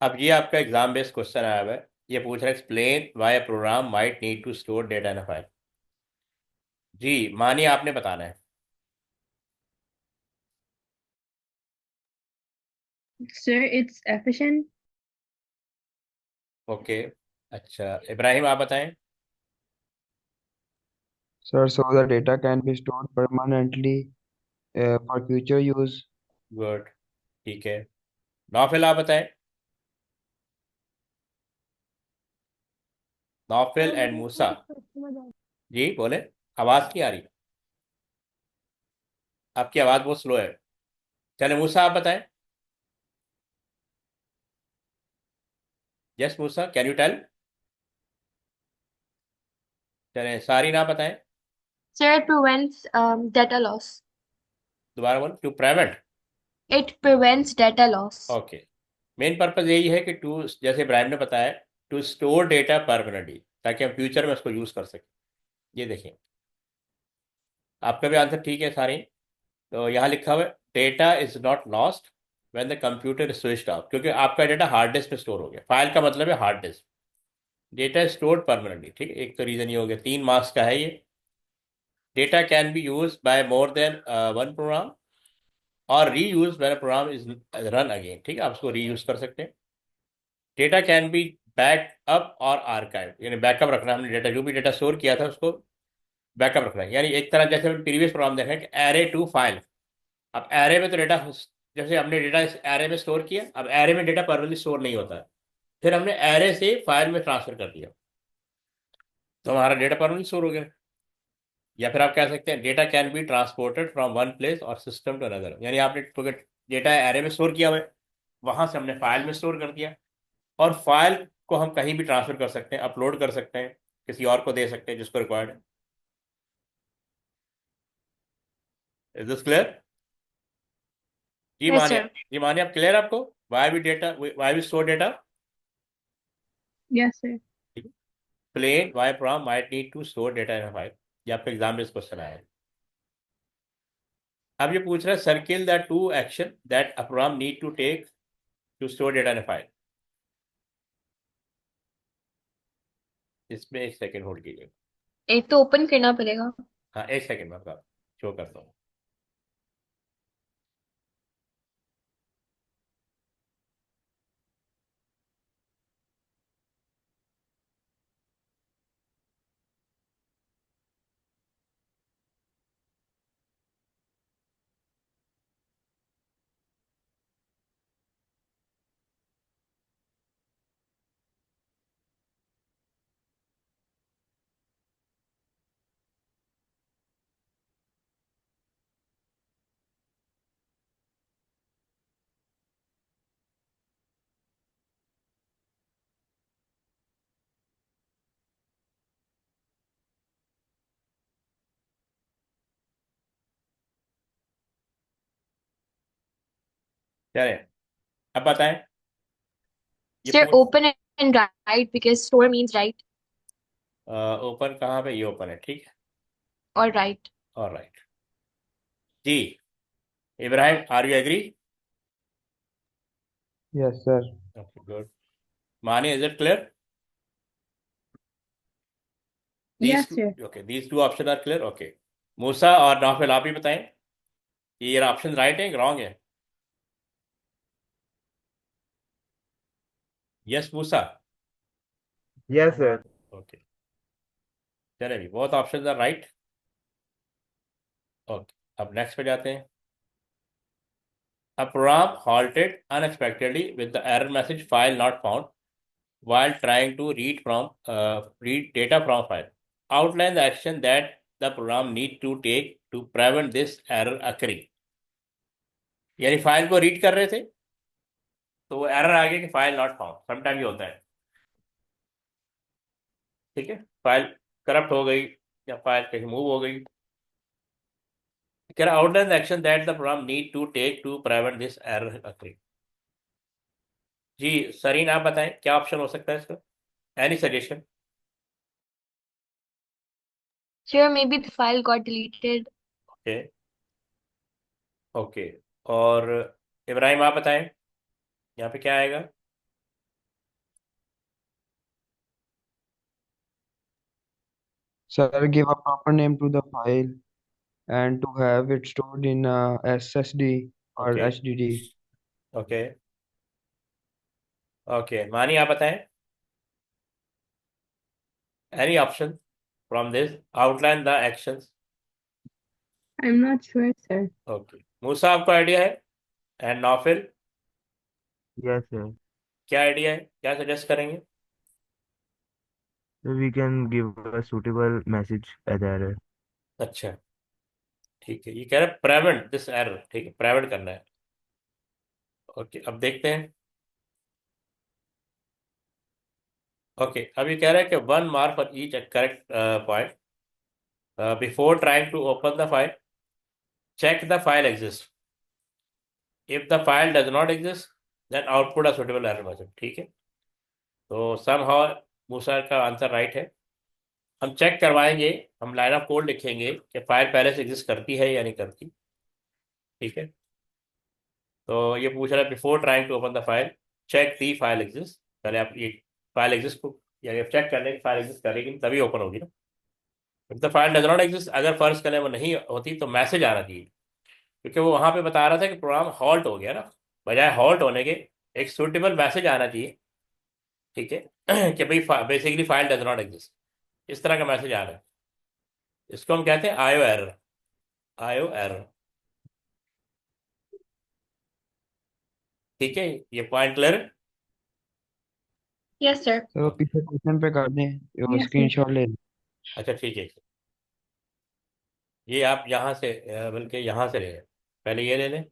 अब ये आपका एग्जाम बेस्ड क्वेश्चन आया हुआ है, ये पूछ रहा है explain why a program might need to store data in a file. जी मानिए आपने बताना है। Sir, it's efficient. ओके, अच्छा, इब्राहिम आप बताएं। Sir, so the data can be stored permanently for future use. Good, ठीक है। नौफिल आप बताएं। नौफिल एंड मूसा। जी बोले, आवाज नहीं आ रही, आपकी आवाज बहुत स्लो है। चले मूसा आप बताएं। Yes Musa, can you tell. चले सारी ना बताएं। Sir, it prevents data loss. दोबारा बोलो, to private. It prevents data loss. Okay, main purpose यही है कि टू, जैसे इब्राहिम ने बताया, टू स्टोर डेटा परमानेंटली, ताकि हम फ्यूचर में उसको यूज कर सकें। ये देखिए, आपका भी आंसर ठीक है सारी। तो यहाँ लिखा हुआ है data is not lost when the computer is switched off, क्योंकि आपका डेटा हार्ड डिस्क पे स्टोर हो गया। फाइल का मतलब है hard disk. Data is stored permanently, ठीक है, एक तो रीजन ये हो गया। 3 मार्क्स का है ये। Data can be use by more than one program और reuse when a program is run again, ठीक है, आप उसको री यूज कर सकते हैं। डेटा कैन बी बैकअप और आर्काइव, यानी बैकअप रखना, हमने डेटा जो भी डेटा स्टोर किया था उसको बैकअप रखना है। यानी एक तरह, जैसे हमने प्रीवियस प्रोग्राम देखा है कि एरे टू फाइल। अब एरे में तो डेटा, जैसे हमने डेटा इस एरे में स्टोर किया, अब एरे में डेटा परमानेंटली स्टोर नहीं होता है, फिर हमने एरे से फाइल में ट्रांसफर कर दिया, तो हमारा डेटा परमानेंटली स्टोर हो गया। या फिर आप कह सकते हैं data can be transported from one place और सिस्टम टू अनदर, यानी आपने डेटा एरे में स्टोर किया हुआ है, वहां से हमने फाइल में स्टोर कर दिया, और फाइल को हम कहीं भी ट्रांसफर कर सकते हैं, अपलोड कर सकते हैं, किसी और को दे सकते हैं जिसको रिक्वायर्ड है। Is this clear. जी Yes, मानिए, sir. जी मानिए, आप क्लियर आपको, why we data, why we store data. Yes, sir. Plain why program might need to store data in file. ये आपका एग्जाम में क्वेश्चन आया है। अब ये पूछ रहा है circle the two action that a program need to take to store data in file. इसमें 1 सेकेंड होल्ड कीजिए। एक तो ओपन करना पड़ेगा। हाँ 1 सेकेंड में आपका शो करता हूँ। चले, अब बताएं। ये Sir, पूछ, open and write because store means write open कहाँ पे, ये ओपन है, ठीक है, or write. और राइट। जी Ibrahim, are you agree. Yes, sir. Okay good. Mani, is it clear. These Yes, sir. Okay, these two option are clear. Okay, Musa और नाफिल आप ही बताएं, ये ऑप्शन राइट है रॉन्ग है। Yes Musa. Yes, sir. Okay, चले भी, बहुत ऑप्शन आर राइट। ओके, अब नेक्स्ट पे जाते हैं। A program halted unexpectedly with the error message file not found while trying to read data from file. Outline the action that the program need to take to prevent this error occurring. यानी file को read कर रहे थे, तो वो error आ गया कि file not found. Sometime ये होता है, ठीक है, फाइल करप्ट हो गई या फाइल कहीं मूव हो गई। कह रहा outline the action that the program need to take to prevent this error occurring। जी सरीन आप बताएं क्या ऑप्शन हो सकता है इसका, any suggestion. Sure, maybe the file got deleted. Okay, okay, और इब्राहिम आप बताएं यहाँ पे क्या आएगा। Sir, give a proper name to the file and to have it stored in SSD or okay, HDD. Okay, okay, मानी आप बताएं, any option. from this? Outline the actions. I'm not sure, sir. Okay. मूसा, आपको idea है? And Naufil, Yes, sir. क्या idea है, क्या suggest करेंगे? So we can give a suitable message at the error. अच्छा, ठीक है, ये कह रहा है प्रिवेंट दिस एरर, ठीक है, प्रिवेंट करना है। ओके, अब देखते हैं। ओके, अब ये कह रहा है कि 1 mark for each correct point before trying to open the file, check the file exists. If the file does not exist, then output a suitable error message. ठीक है, तो somehow मूसा का आंसर राइट है। हम चेक करवाएंगे, हम line of code लिखेंगे कि फाइल पहले से एग्जिस्ट करती है या नहीं करती। ठीक है, तो ये पूछ रहा है before trying to open the file, check the file exist. पहले आप ये फाइल एग्जिस्ट को या चेक कर लें कि फाइल एग्जिस्ट करेगी, तभी ओपन होगी ना। If the file does not exist, अगर फर्ज करें वो नहीं होती तो मैसेज आना चाहिए, क्योंकि वो वहां पे बता रहा था कि प्रोग्राम हॉल्ट हो गया ना। बजाय हॉल्ट होने के एक सुटेबल मैसेज आना चाहिए, ठीक है, कि भाई basically file does not exist, इस तरह का मैसेज आ रहा है। इसको हम कहते हैं आयो एरर। आयो एरर, ठीक है, ये पॉइंट क्लियर? Yes, sir. तो पीछे क्वेश्चन पे कर दें, Yes, sir. स्क्रीनशॉट ले लें। अच्छा, ठीक है, ये आप यहाँ से बल्कि यहाँ से ले लें, पहले ये ले लें।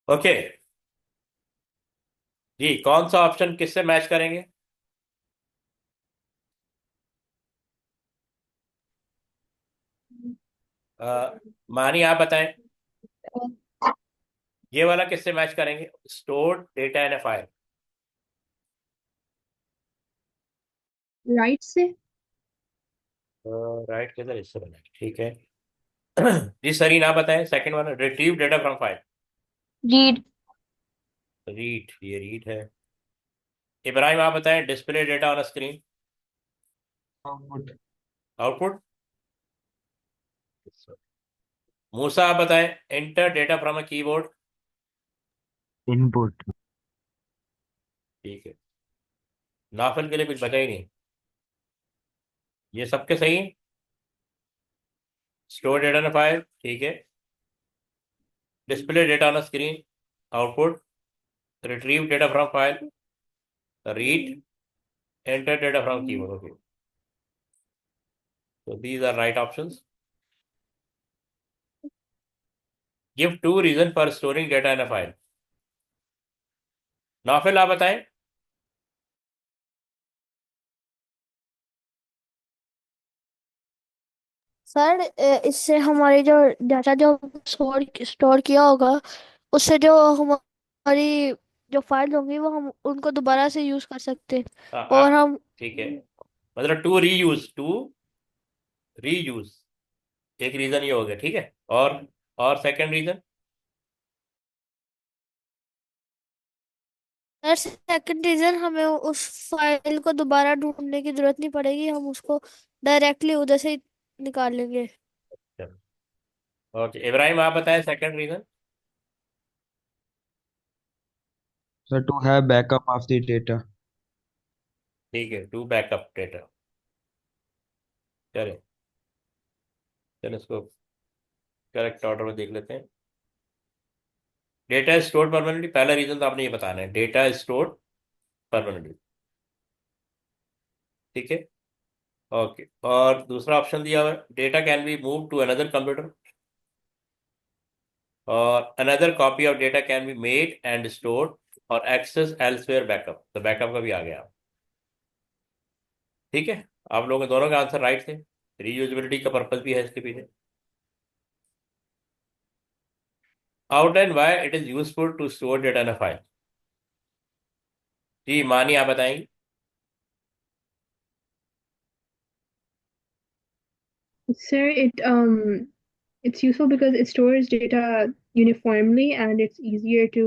ओके जी, कौन सा ऑप्शन किससे मैच करेंगे? मानी, आप बताएं, ये वाला किससे मैच करेंगे? Store data in A file. Right, sir? Right किधर, इससे बना, ठीक है। जी सरीन, आप बताएं, सेकंड वाला retrieve data from file. Read. Read, ये रीड है। इब्राहिम, आप बताएं, display data on screen. Output. Output. Musa, आप बताएं, enter data from a keyboard. Input. ठीक है, नाफिल के लिए कुछ बचा ही नहीं, ये सबके सही है। स्टोर डेटा इन फाइल, ठीक है। Display data on screen, output. Retrieve data from file, read. Enter data from keyboard. Okay, so these are right options. Give two reasons for storing data in a file. नाफिल, आप बताएं। Sir इससे हमारी जो data जो store store किया होगा उससे जो हमारी जो फाइल होंगी वो हम उनको दोबारा से यूज कर सकते हैं और आप, हम ठीक है, मतलब टू रीयूज, एक रीजन ये हो गया, ठीक है। और, second reason? Sir second reason, हमें उस फाइल को दोबारा ढूंढने की जरूरत नहीं पड़ेगी, हम उसको डायरेक्टली उधर से ही निकाल लेंगे। ओके इब्राहिम, आप बताएं second reason. So to have backup of the data. ठीक है, टू बैकअप डेटा। चले चलो इसको करेक्ट ऑर्डर में देख लेते हैं। डेटा इज स्टोर्ड परमानेंटली, पहला रीजन तो आपने ये बताना है, डेटा इज स्टोर्ड परमानेंटली। ठीक है। ओके, और दूसरा ऑप्शन दिया हुआ है, data can be move to another computer, और another copy of data can be made and stored और एक्सेस एल्सवेयर बैकअप, तो बैकअप का भी आ गया। ठीक है, आप लोगों के दोनों के आंसर राइट थे। रीयूजेबिलिटी का पर्पज भी है इसके पीछे। Outline why it is useful to store data in a file. जी मानी, आप बताएंगे। Sir, it's useful because it stores data uniformly and it's easier to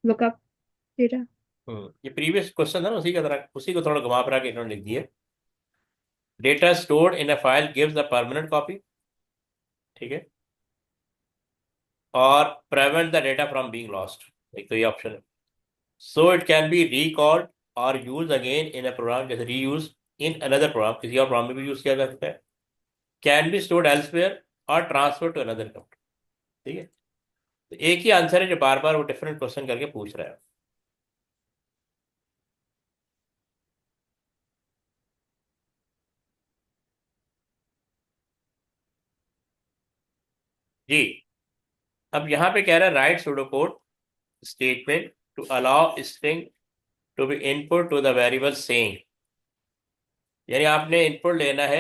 look up data. ये प्रीवियस क्वेश्चन था ना, उसी का तरह, उसी को थोड़ा घुमा फिरा के इन्होंने लिख दिया। Data stored in a file gives a permanent copy. ठीक है, और prevent the data from being lost, एक तो ये ऑप्शन है। So it can be recalled और use again in a program, जैसे रीयूज इन अनदर प्रोग्राम, किसी और प्रोग्राम में भी यूज किया जा सकता है। कैन बी स्टोर्ड एल्सवेयर और ट्रांसफर टू अनदर कंप्यूटर। ठीक है, तो एक ही आंसर है जो बार बार वो डिफरेंट क्वेश्चन करके पूछ रहा है। जी, अब यहाँ पे कह रहा है write pseudocode statement to allow string to be input to the variable saying. यानी आपने इनपुट लेना है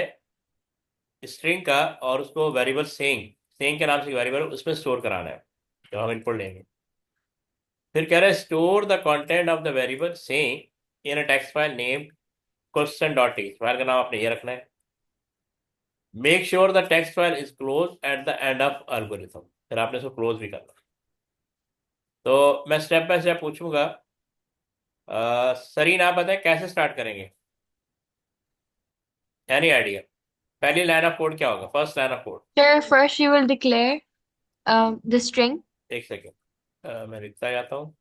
स्ट्रिंग का और उसको वेरिएबल सेइंग, सेइंग के नाम से वेरिएबल उसमें स्टोर कराना है जब हम इनपुट लेंगे। फिर कह रहा है store the content of the variable saying in a text file named question dot T, file का नाम आपने ये रखना है। Make sure the text file is close at the end of algorithm, फिर आपने इसको क्लोज भी करना। तो मैं स्टेप बाय स्टेप पूछूंगा। सरीन, आप बताएं कैसे स्टार्ट करेंगे, एनी आइडिया? पहली लाइन ऑफ कोड क्या होगा, first line of code? Sir, first you will declare the string. एक सेकेंड, मैं लिखता जाता हूँ।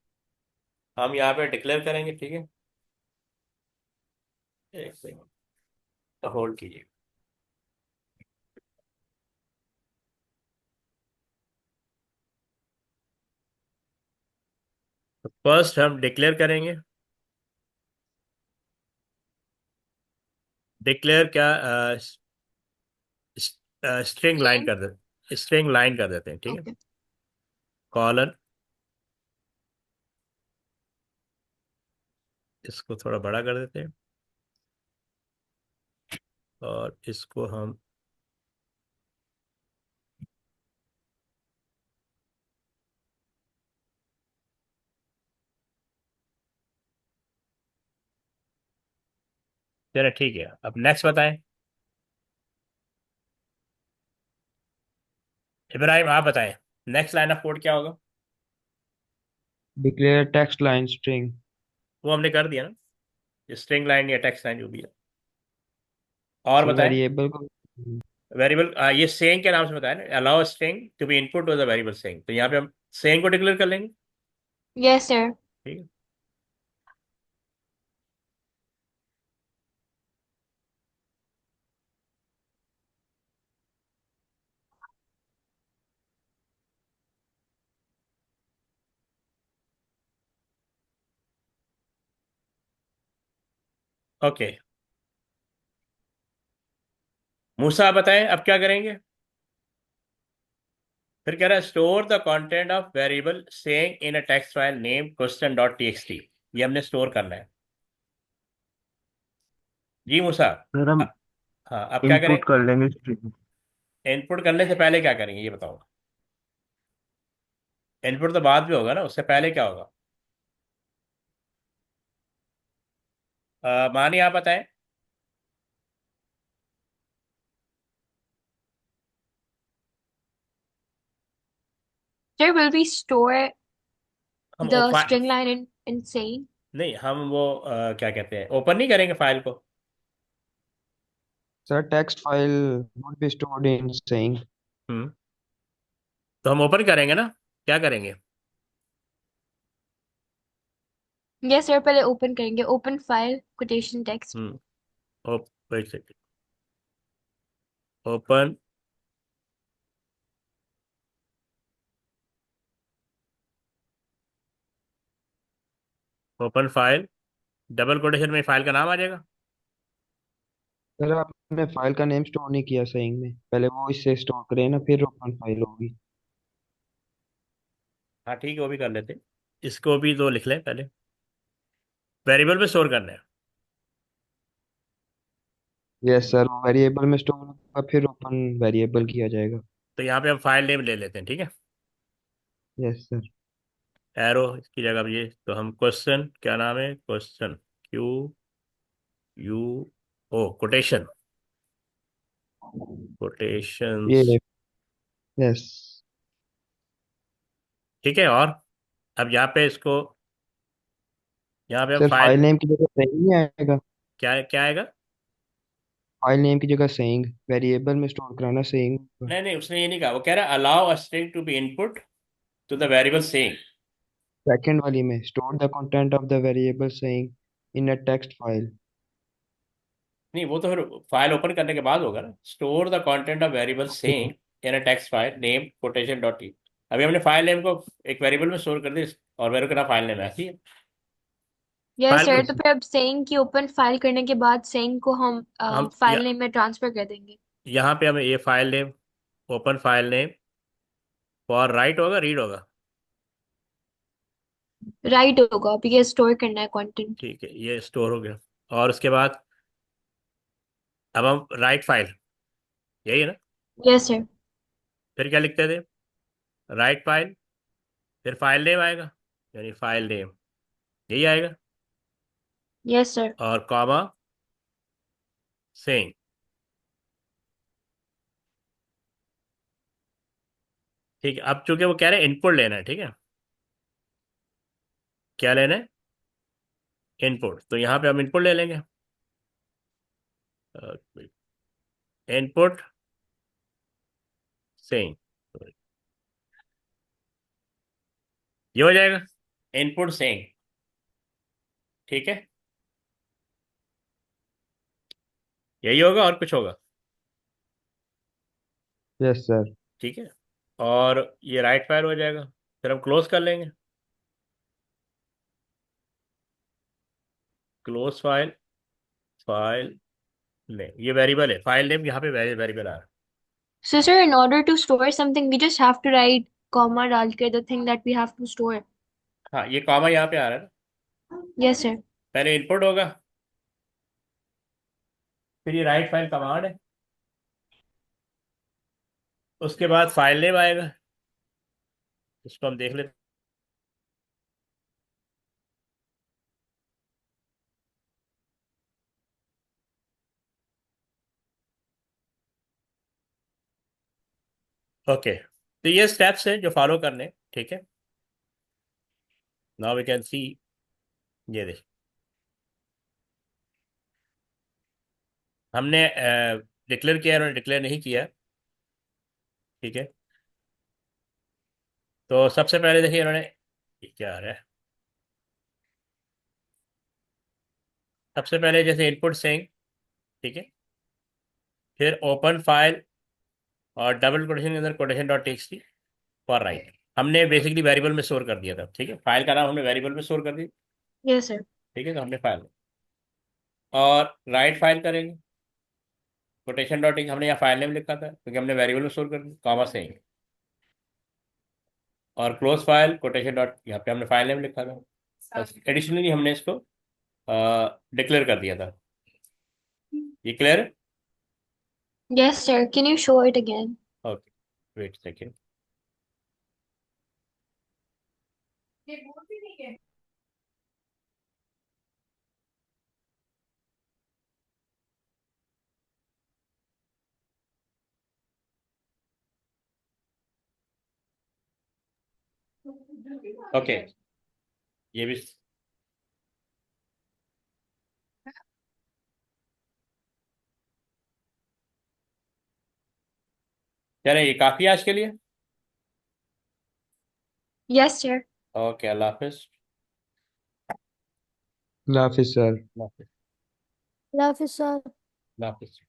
हम यहाँ पे डिक्लेयर करेंगे, ठीक है, एक सेकेंड होल्ड कीजिए। तो फर्स्ट हम डिक्लेयर करेंगे। डिक्लेयर क्या, स्ट्रिंग लाइन String. कर देते, स्ट्रिंग लाइन कर देते हैं, ठीक है। Okay. कॉलन, इसको थोड़ा बड़ा कर देते हैं और इसको हम चलो ठीक है। अब नेक्स्ट बताएं, इब्राहिम आप बताएं नेक्स्ट लाइन ऑफ कोड क्या होगा? Declare text line string. वो हमने कर दिया ना, स्ट्रिंग लाइन या टेक्स्ट लाइन जो भी है। और So बताएं variable को वेरिएबल, ये सेइंग के नाम से बताया ना, allow string to be input to the variable saying, तो यहाँ पे हम सेइंग को डिक्लेयर कर लेंगे। Yes, sir. ठीक है, ओके। मूसा आप बताएं अब क्या करेंगे? फिर कह रहा है store the content of variable saying in a text file name question dot TXT, ये हमने स्टोर करना है। जी मूसा, सर अ- हम हाँ अब क्या करें? इनपुट कर लेंगे स्ट्रिंग। इनपुट करने से पहले क्या करेंगे ये बताओ। इनपुट तो बाद में होगा ना, उससे पहले क्या होगा? मानी आप बताएं। Sir, will we store हम the string line in? in saying? नहीं, हम वो क्या कहते हैं, ओपन नहीं करेंगे फाइल को। Sir, text file would be stored in saying. हम्म तो हम ओपन करेंगे ना, क्या करेंगे? Yes sir, पहले open करेंगे, open file quotation text. Wait second, open open file, double quotation में फाइल का नाम आ जाएगा। सर आपने फाइल का नेम स्टोर नहीं किया saying में, पहले वो इससे स्टोर करें ना, फिर ओपन फाइल होगी। हाँ ठीक है, वो भी कर लेते हैं। इसको भी तो लिख लें पहले, वेरिएबल में स्टोर करना है। यस सर, वो वेरिएबल में स्टोर होगा, फिर ओपन वेरिएबल किया जाएगा। तो यहाँ पे हम फाइल नेम ले लेते हैं, ठीक है। Yes sir. एरो इसकी जगह ये, तो हम क्वेश्चन, क्या नाम है, क्वेश्चन, क्यू यू ओ, कोटेशन, कोटेशंस, ये यस ठीक है। और अब यहाँ पे इसको, यहाँ पे हम सर, फाइल, फाइल नेम की जगह saying नहीं आएगा? क्या क्या आएगा? फाइल नेम की जगह saying, वेरिएबल में स्टोर कराना saying। नहीं नहीं, उसने ये नहीं कहा, वो कह रहा है allow a string to be input to the variable same. Second वाली में store the content of the variable saying in a text file. नहीं, वो तो फिर फाइल ओपन करने के बाद होगा ना, store the content of variable same in a text file name quotation dot T. अभी हमने फाइल नेम को एक वेरिएबल में स्टोर कर दिया, और वेरिएबल का फाइल नेम है, ऐसी है Yes फाइल को। sir, तो फिर अब saying की open file करने के बाद saying को हम हम file name में transfer कर देंगे। यहाँ पे हमें ये file name, open file name for right होगा, रीड होगा, Right होगा, अब ये store करना है content। ठीक है, ये स्टोर हो गया। और उसके बाद अब हम राइट फाइल, यही है ना, Yes sir. फिर क्या लिखते थे, राइट फाइल, फिर फाइल नेम आएगा, यानी फाइल नेम यही आएगा, Yes sir. और कॉमा सेम, ठीक है। अब चूंकि वो कह रहे हैं इनपुट लेना है, ठीक है, क्या लेना है, इनपुट, तो यहाँ पे हम इनपुट ले लेंगे, इनपुट सेम, ये हो जाएगा इनपुट सेम, ठीक है, यही होगा और कुछ होगा, यस सर। ठीक है। और ये राइट फाइल हो जाएगा, फिर हम क्लोज कर लेंगे, क्लोज फाइल, फाइल नेम, ये वेरिएबल है, फाइल नेम यहाँ पे वेरिएबल आ रहा है। So sir, in order to store something, we just have to write comma डाल के the thing that we have to store. हाँ, ये कॉमा यहाँ पे आ रहा है ना, Yes sir. पहले इनपुट होगा, फिर ये राइट फाइल कमांड है, उसके बाद फाइल नेम आएगा, इसको हम देख लेते ओके। तो ये स्टेप्स हैं जो फॉलो करने, ठीक है। नाउ वी कैन सी, ये देख, हमने डिक्लेयर किया, उन्होंने डिक्लेयर नहीं किया, ठीक है। तो सबसे पहले देखिए इन्होंने, ये क्या आ रहा है, सबसे पहले जैसे इनपुट सेइंग, ठीक है, फिर ओपन फाइल, और डबल कोटेशन के अंदर quotation dot text for right, हमने बेसिकली वेरिएबल में स्टोर कर दिया था, ठीक है, फाइल का नाम हमने वेरिएबल में स्टोर कर दी, Yes sir. ठीक है, तो हमने फाइल, और राइट फाइल करेंगे, कोटेशन डॉट टेक्स्ट हमने यहाँ फाइल नेम लिखा था क्योंकि हमने वेरिएबल में स्टोर कर दी, कॉमा सेइंग, और क्लोज फाइल कोटेशन डॉट, यहाँ पे हमने फाइल नेम लिखा था, एडिशनली हमने इसको डिक्लेयर कर दिया था, ये क्लियर है? Yes sir. Can you show it again? Okay, wait second, okay, ये भी चले, ये काफ़ी है आज के लिए। Yes, chair. ओके, अल्लाह हाफिज। अल्लाह हाफिज सर। अल्लाह हाफिज। अल्लाह हाफिज सर। अल्लाह हाफिज।